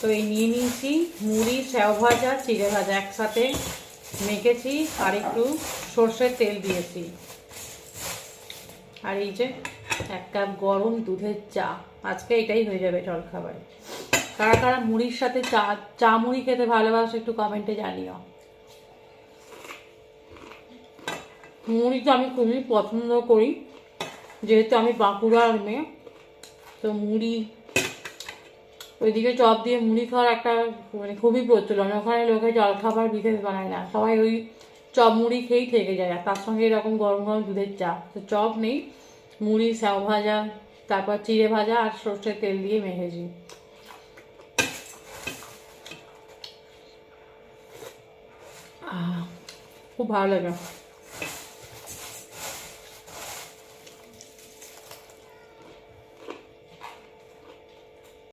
তো এই নিয়ে নিয়েছি মুড়ি, স্যাও ভাজা, চিড়ে ভাজা একসাথে মেখেছি, আর একটু সর্ষের তেল দিয়েছি। আর এই যে 1 কাপ গরম দুধের চা। আজকে এটাই হয়ে যাবে জলখাবার। কারা কারা মুড়ির সাথে চা মুড়ি খেতে ভালোবাসো একটু কমেন্টে জানিও। মুড়িটা আমি খুবই পছন্দ করি, যেহেতু আমি বাঁকুড়ার মেয়ে। তো মুড়ি, ওইদিকে চপ দিয়ে মুড়ি খাওয়ার একটা মানে খুবই প্রচলন। ওখানে লোকে জলখাবার বিশেষ বানায় না, সবাই ওই চপ মুড়ি খেয়েই থেকে যায়, আর তার সঙ্গে এরকম গরম গরম দুধের চা। তো চপ নেই, মুড়ি, স্যাও ভাজা, তারপর চিড়ে ভাজা আর সর্ষের তেল দিয়ে মেখেছি। খুব ভালো লাগে।